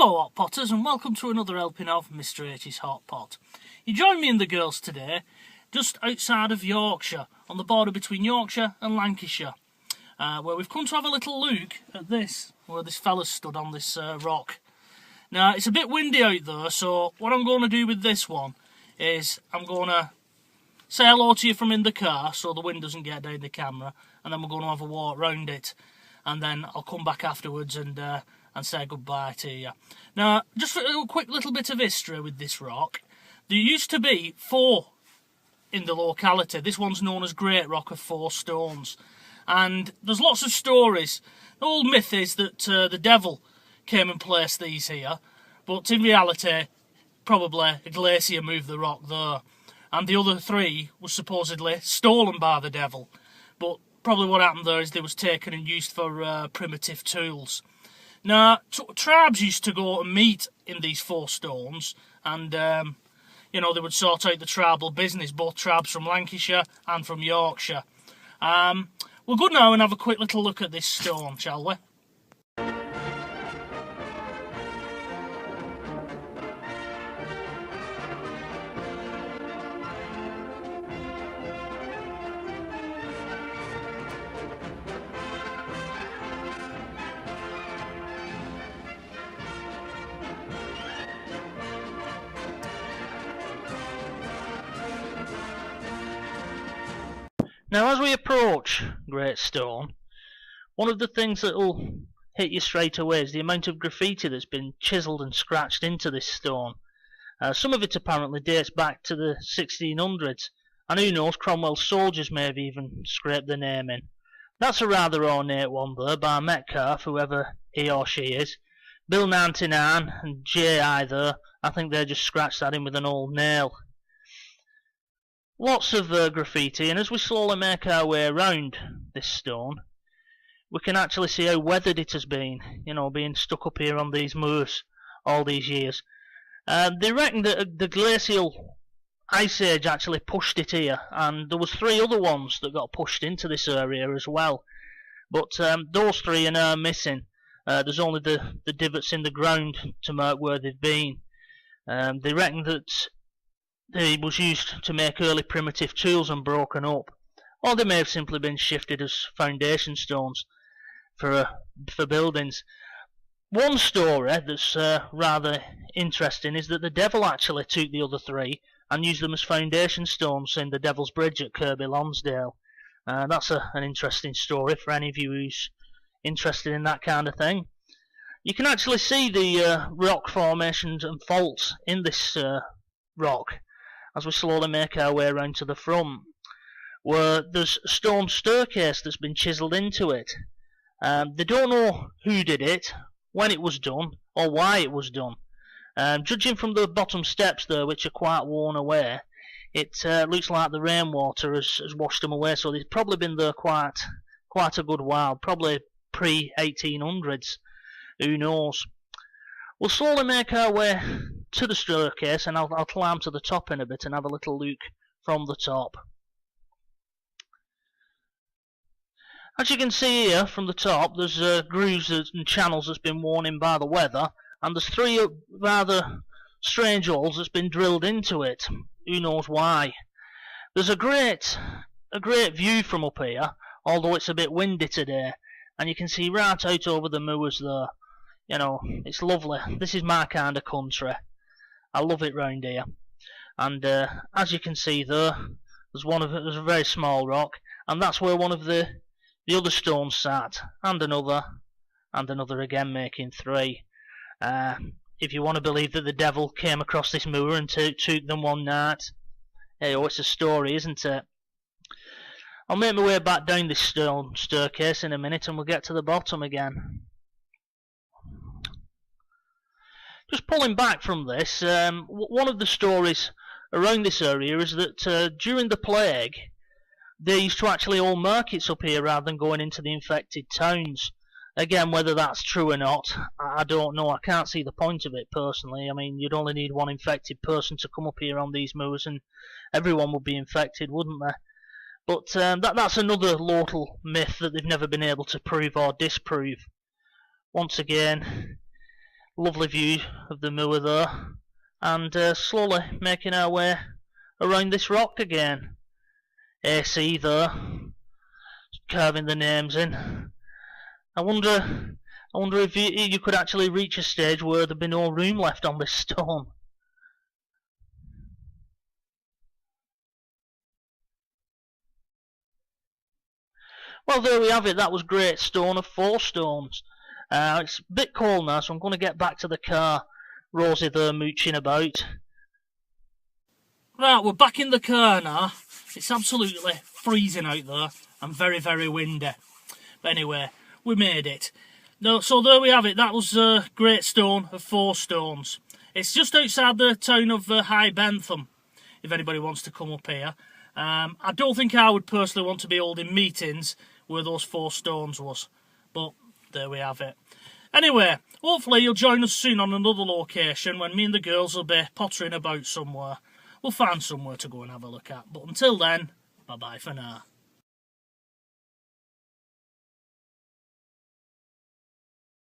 Hello Hot Potters, and welcome to another helping of Mr H's Hot Pot. You join me and the girls today just outside of Yorkshire, on the border between Yorkshire and Lancashire, where we've come to have a little look at this, where this fella's stood on this rock. Now, it's a bit windy out there, so what I'm going to do with this one is I'm going to say hello to you from in the car so the wind doesn't get down the camera, and then we're going to have a walk round it, and then I'll come back afterwards and say goodbye to you. Now, just a quick little bit of history with this rock. There used to be 4 in the locality. This one's known as Great Rock of Fourstones. And there's lots of stories. The old myth is that the devil came and placed these here, but in reality, probably a glacier moved the rock there. And the other 3 was supposedly stolen by the devil. But probably what happened there is they was taken and used for primitive tools. Now, tribes used to go and meet in these 4 stones, and, you know, they would sort out the tribal business, both tribes from Lancashire and from Yorkshire. We'll go now and have a quick little look at this stone, shall we? Now, as we approach Great Stone, one of the things that will hit you straight away is the amount of graffiti that's been chiselled and scratched into this stone. Some of it apparently dates back to the 1600s, and who knows, Cromwell's soldiers may have even scraped the name in. That's a rather ornate one there by Metcalfe, whoever he or she is. Bill 99 and J.I. there, I think they just scratched that in with an old nail. Lots of graffiti, and as we slowly make our way around this stone, we can actually see how weathered it has been, you know, being stuck up here on these moors all these years. They reckon that the glacial ice age actually pushed it here, and there was 3 other ones that got pushed into this area as well. But those 3 are now missing. There's only the divots in the ground to mark where they've been. They reckon that they was used to make early primitive tools and broken up, or they may have simply been shifted as foundation stones for buildings. One story that's rather interesting is that the devil actually took the other 3 and used them as foundation stones in the Devil's Bridge at Kirby Lonsdale. That's an interesting story for any of you who's interested in that kind of thing. You can actually see the rock formations and faults in this rock as we slowly make our way around to the front, where there's a stone staircase that's been chiselled into it. They don't know who did it, when it was done, or why it was done. Judging from the bottom steps there, which are quite worn away, it looks like the rainwater has washed them away, so they've probably been there quite a good while, probably pre-1800s, who knows. We'll slowly make our way to the staircase, and I'll climb to the top in a bit and have a little look from the top. As you can see here from the top, there's grooves and channels that's been worn in by the weather, and there's 3 rather strange holes that's been drilled into it. Who knows why? There's a great view from up here, although it's a bit windy today, and you can see right out over the moors there. You know, it's lovely. This is my kind of country. I love it round here. And as you can see there, there's a very small rock, and that's where one of the other stones sat, and another again, making 3. If you want to believe that the devil came across this moor and took them one night, hey, oh, it's a story, isn't it? I'll make my way back down this stone staircase in a minute, and we'll get to the bottom again. Just pulling back from this, one of the stories around this area is that during the plague, they used to actually hold markets up here rather than going into the infected towns. Again, whether that's true or not, I don't know. I can't see the point of it personally. I mean, you'd only need one infected person to come up here on these moors, and everyone would be infected, wouldn't they? But that's another local myth that they've never been able to prove or disprove. Once again, Lovely view of the moor there, and slowly making our way around this rock again. AC there, carving the names in. I wonder if you could actually reach a stage where there'd be no room left on this stone. Well, there we have it. That was Great Stone of Fourstones. It's a bit cold now, so I'm going to get back to the car. Rosie there mooching about. Right, we're back in the car now. It's absolutely freezing out there and very, very windy. But anyway, we made it. No, so there we have it. That was Great Stone of Fourstones. It's just outside the town of High Bentham, if anybody wants to come up here. I don't think I would personally want to be holding meetings where those 4 stones was. But there we have it. Anyway, hopefully you'll join us soon on another location when me and the girls will be pottering about somewhere. We'll find somewhere to go and have a look at. But until then, bye-bye for now.